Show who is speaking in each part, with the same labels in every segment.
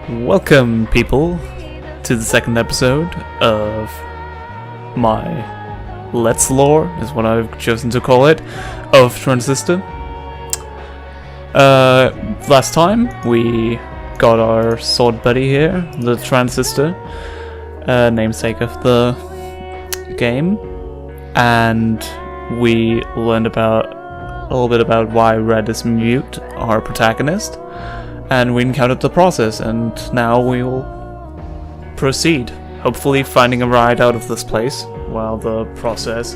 Speaker 1: Welcome, people, to the second episode of my Let's Lore, is what I've chosen to call it, of Transistor. Last time we got our sword buddy here, the Transistor, namesake of the game, and we learned a little bit about why Red is mute, our protagonist. And we encountered the process, and now we will proceed, hopefully finding a ride out of this place while the process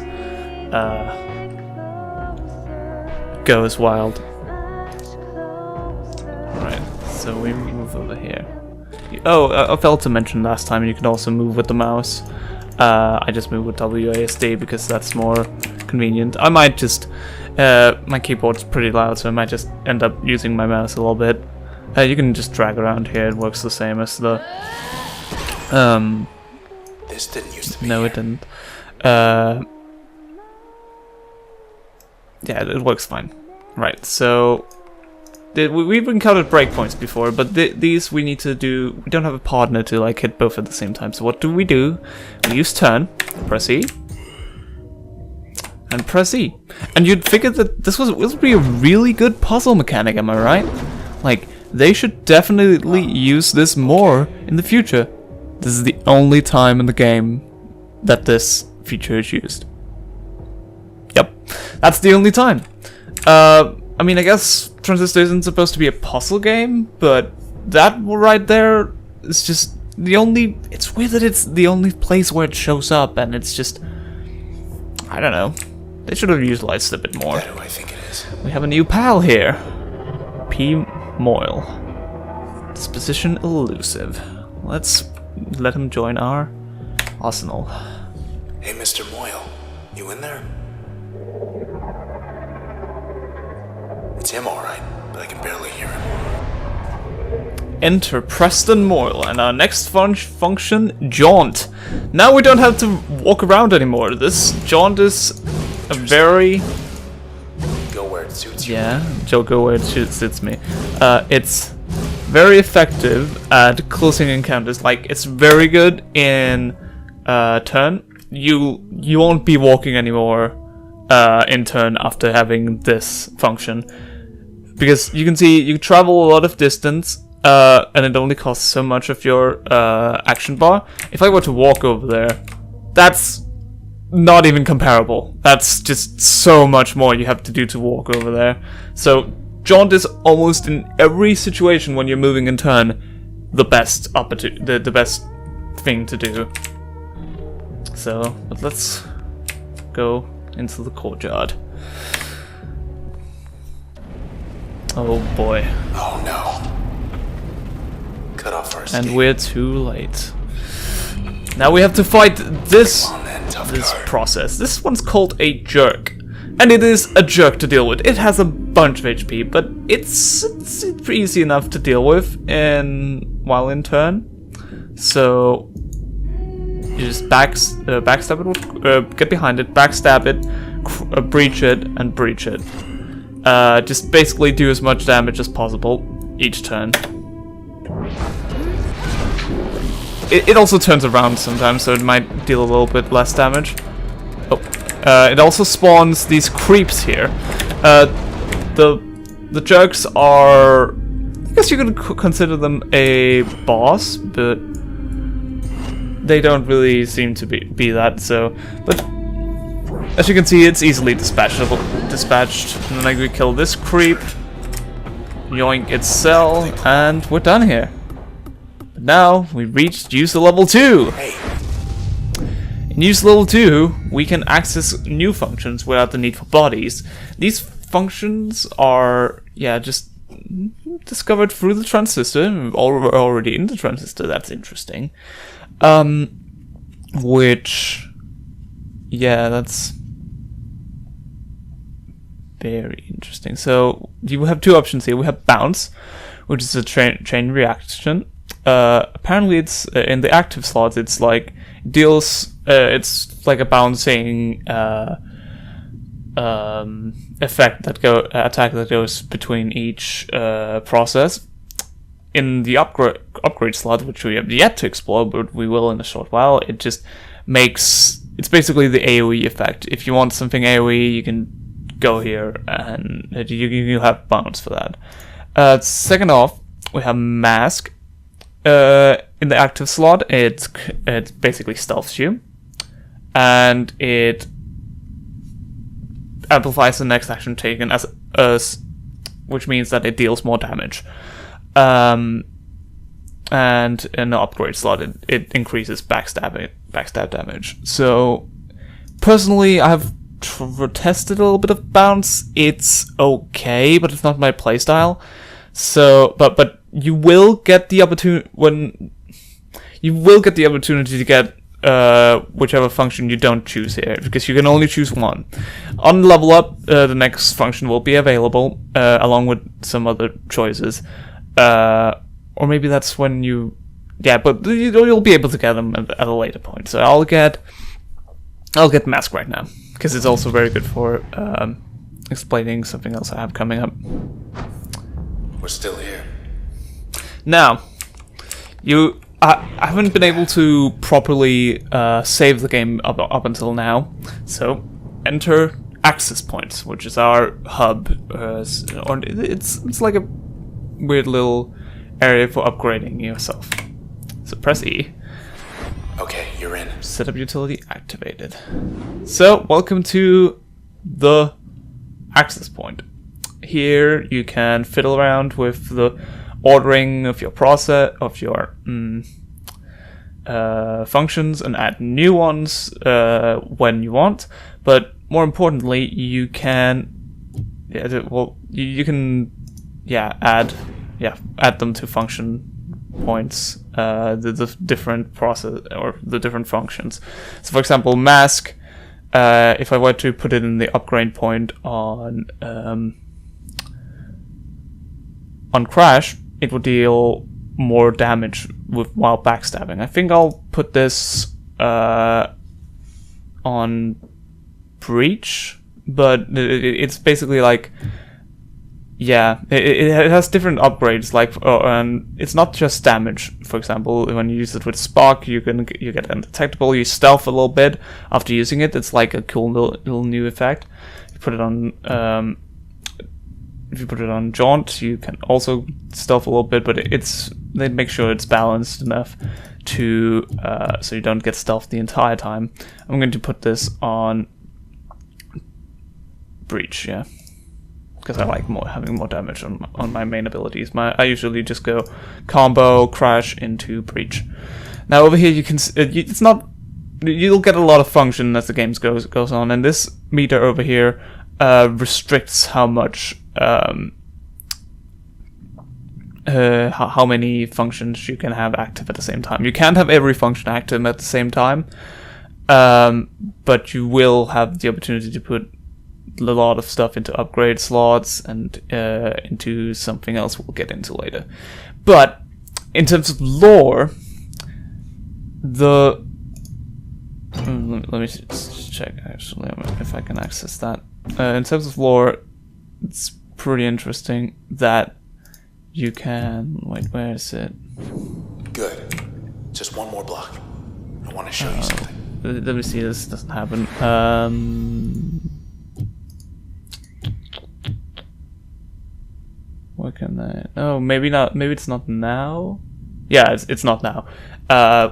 Speaker 1: goes wild. Alright, so we move over here. Oh, I failed to mention last time you can also move with the mouse. I just move with WASD because that's more convenient. I might just... my keyboard's pretty loud, so I might just end up using my mouse a little bit. You can just drag around here, it works the same as the...
Speaker 2: This didn't used to be
Speaker 1: No,
Speaker 2: here.
Speaker 1: it didn't. Yeah, it works fine. Right, so... We've encountered breakpoints before, but these we need to do... We don't have a partner to like hit both at the same time, so what do? We use turn, press E, and press E. And you'd figure that this would be a really good puzzle mechanic, am I right? Like... They should definitely use this more in the future. This is the only time in the game that this feature is used. Yep, that's the only time. I mean, I guess Transistor isn't supposed to be a puzzle game, but that right there is just the only... It's weird that it's the only place where it shows up, and it's just... I don't know. They should have utilized it a bit more.
Speaker 2: That who I think it is.
Speaker 1: We have a new pal here. P. Moyle. Disposition elusive. Let's let him join our arsenal.
Speaker 2: Hey, Mr. Moyle, you in there? It's him, all right, but I can barely hear him.
Speaker 1: Enter Preston Moyle, and our next function, jaunt. Now we don't have to walk around anymore. This jaunt is a very...
Speaker 2: Go where it suits you.
Speaker 1: Yeah, Joe, go where it suits me. It's very effective at closing encounters. Like, it's very good in turn. You won't be walking anymore in turn after having this function, because you can see you travel a lot of distance, and it only costs so much of your action bar. If I were to walk over there, that's not even comparable. That's just so much more you have to do to walk over there. So jaunt is almost in every situation when you're moving in turn the best the best thing to do. So, but let's go into the courtyard. Oh boy.
Speaker 2: Oh no. Cut off first.
Speaker 1: And we're too late. Now we have to fight this process. This one's called a jerk. And it is a jerk to deal with. It has a bunch of HP, but it's easy enough to deal with while in turn. So you just backstab it, get behind it, backstab it, breach it, and breach it. Just basically do as much damage as possible each turn. It also turns around sometimes, so it might deal a little bit less damage. Oh, it also spawns these creeps here. The jerks are... I guess you could consider them a boss, but they don't really seem to be that, so... But as you can see, it's easily dispatched. And then we kill this creep, yoink its cell, and we're done here. Now, we reached user level 2!
Speaker 2: Hey.
Speaker 1: In user level 2, we can access new functions without the need for bodies. These functions are, yeah, just discovered through the Transistor. We're already in the Transistor, that's interesting. Which, yeah, that's very interesting. So, you have two options here. We have bounce, which is a chain reaction. Apparently it's in the active slots, it's like deals it's like a bouncing attack that goes between each process. in the upgrade slot, which we have yet to explore, but we will in a short while, it just makes... It's basically the AoE effect. If you want something AoE, you can go here, and you have bounce for that. Second off, we have Mask. In the active slot, it basically stealths you, and it amplifies the next action taken as which means that it deals more damage. And in the upgrade slot, it increases backstab damage. So personally, I've tested a little bit of bounce. It's okay, but it's not my playstyle. So, but you will get the opportunity to get whichever function you don't choose here, because you can only choose one. On level up, the next function will be available along with some other choices, or maybe that's when you, but you'll be able to get them at a later point. So I'll get Mask right now, because it's also very good for explaining something else I have coming up.
Speaker 2: We're still here.
Speaker 1: Now, I haven't been able to properly save the game up until now, so enter access points, which is our hub. It's like a weird little area for upgrading yourself. So press E.
Speaker 2: Okay, you're in.
Speaker 1: Setup utility activated. So welcome to the access point. Here you can fiddle around with the ordering of your functions and add new ones when you want, but more importantly, you can add them to function points, the different process or the different functions. So for example, Mask, if I were to put it in the upgrade point on Crash, it would deal more damage while backstabbing. I think I'll put this on Breach, but it's basically like, it has different upgrades. Like, and it's not just damage. For example, when you use it with Spark, you get undetectable. You stealth a little bit after using it. It's like a cool little new effect. You put it on. If you put it on Jaunt, you can also stealth a little bit, but they make sure it's balanced enough to so you don't get stealthed the entire time. I'm going to put this on Breach, because I like having more damage on my main abilities. I usually just go combo Crash into Breach. Now over here you can it's not, you'll get a lot of function as the game goes on, and this meter over here restricts how much how many functions you can have active at the same time. You can't have every function active at the same time, but you will have the opportunity to put a lot of stuff into upgrade slots and into something else we'll get into later. But in terms of lore, let me just check actually if I can access that. In terms of lore, it's pretty interesting that you can... Wait, where is it?
Speaker 2: Good. Just one more block. I want to show you something.
Speaker 1: Let me see, this doesn't happen. What can I... Oh, maybe not. Maybe it's not now? Yeah, it's not now.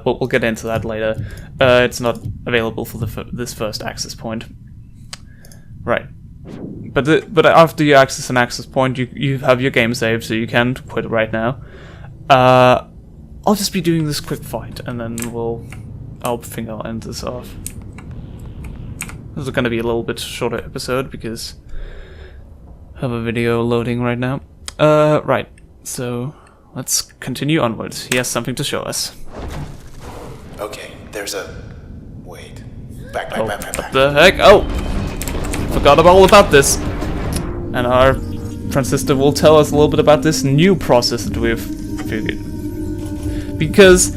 Speaker 1: We'll get into that later. It's not available for this first access point. Right. But after you access an access point, you have your game saved, so you can quit it right now. I'll just be doing this quick fight, and then I'll think I'll end this off. This is going to be a little bit shorter episode because I have a video loading right now. Right. So let's continue onwards. He has something to show us.
Speaker 2: Okay, there's a... Wait. Back.
Speaker 1: What the heck? Oh! Forgot all about this. And our Transistor will tell us a little bit about this new process that we've figured. Because,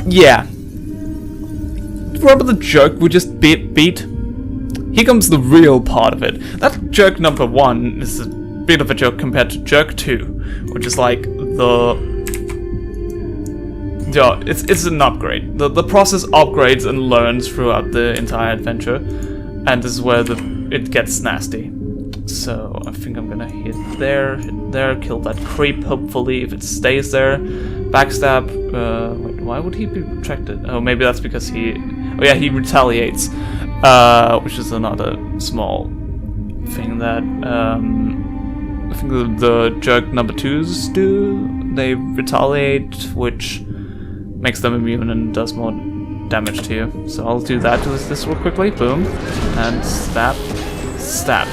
Speaker 1: yeah. Remember the jerk we just beat? Here comes the real part of it. That jerk number 1 is a bit of a joke compared to jerk 2, which is like the job. It's an upgrade. The process upgrades and learns throughout the entire adventure, and this is where it gets nasty. So I think I'm gonna hit there, kill that creep. Hopefully, if it stays there, backstab. Wait, why would he be retracted? Oh, maybe that's because he. Oh yeah, he retaliates, which is another small thing that I think the jerk number 2s do. They retaliate, which makes them immune and does more damage to you. So I'll do that to this real quickly. Boom. And stab. Stab.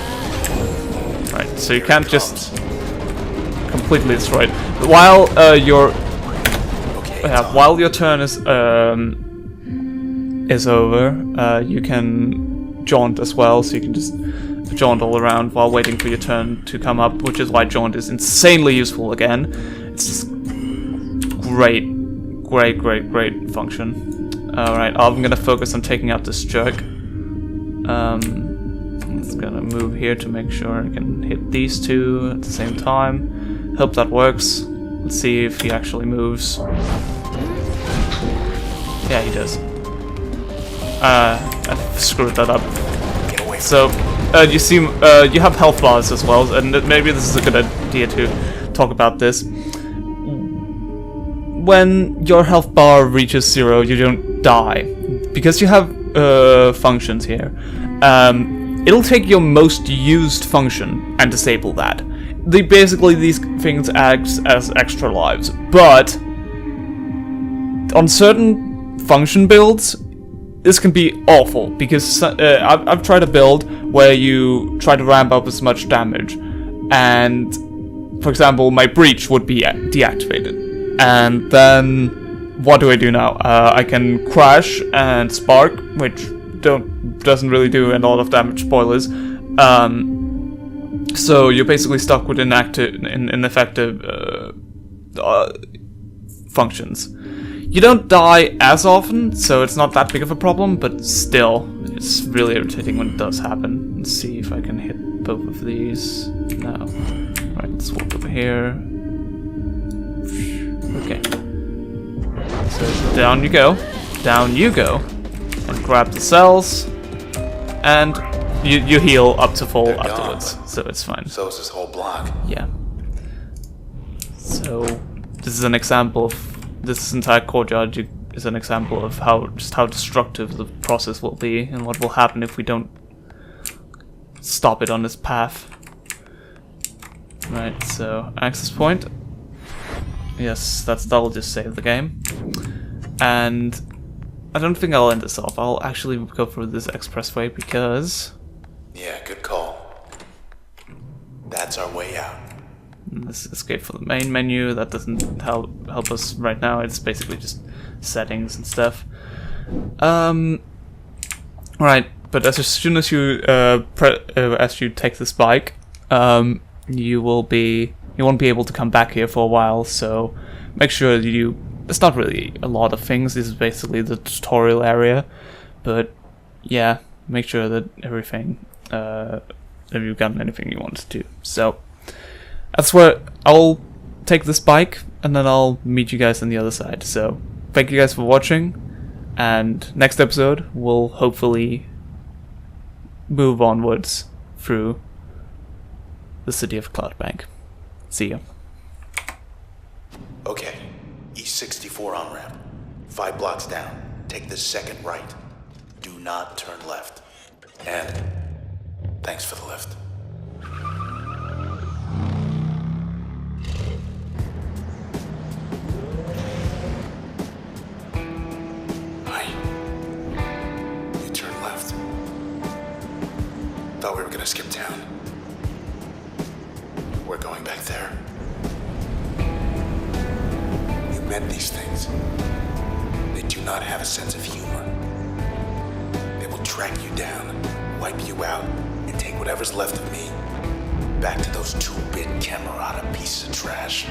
Speaker 1: Right, so you can't just completely destroy it. While while your turn is over, you can jaunt as well, so you can just jaunt all around while waiting for your turn to come up, which is why jaunt is insanely useful again. It's just great function. Alright, I'm gonna focus on taking out this jerk. It's gonna move here to make sure I can hit these two at the same time. Hope that works. Let's see if he actually moves. Yeah, he does. I screwed that up. So, you see, you have health bars as well, and maybe this is a good idea to talk about this. When your health bar reaches 0, you don't die. Because you have functions here, it'll take your most used function and disable that. Basically, these things act as extra lives, but on certain function builds, this can be awful, because I've tried a build where you try to ramp up as much damage, and, for example, my breach would be deactivated. And then, what do I do now? I can crash and spark, which doesn't really do a lot of damage, spoilers. So you're basically stuck with ineffective functions. You don't die as often, so it's not that big of a problem, but still, it's really irritating when it does happen. Let's see if I can hit both of these. No. Right, let's walk over here. Okay. So down you go, and grab the cells, and you heal up to full afterwards, so it's fine.
Speaker 2: So is this whole block.
Speaker 1: Yeah. So this is an example of this entire courtyard is an example of how destructive the process will be and what will happen if we don't stop it on this path. Right. So access point. Yes, that'll just save the game. And I don't think I'll end this off. I'll actually go through this expressway because...
Speaker 2: Yeah, good call. That's our way out.
Speaker 1: Let's escape from the main menu. That doesn't help us right now. It's basically just settings and stuff. Right, but as soon as you take this bike, you won't be able to come back here for a while. So make sure it's not really a lot of things. This is basically the tutorial area, but yeah, make sure that everything, if you've gotten anything you want to. So that's where I'll take this bike, and then I'll meet you guys on the other side. So thank you guys for watching, and next episode we'll hopefully move onwards through the city of Cloudbank. See you.
Speaker 2: Okay, East 64 on-ramp. 5 blocks down. Take the second right. Do not turn left. And thanks for the lift. Hi. You turn left. Thought we were gonna skip town. We're going back there. You met these things. They do not have a sense of humor. They will track you down, wipe you out, and take whatever's left of me back to those 2-bit Camerata pieces of trash.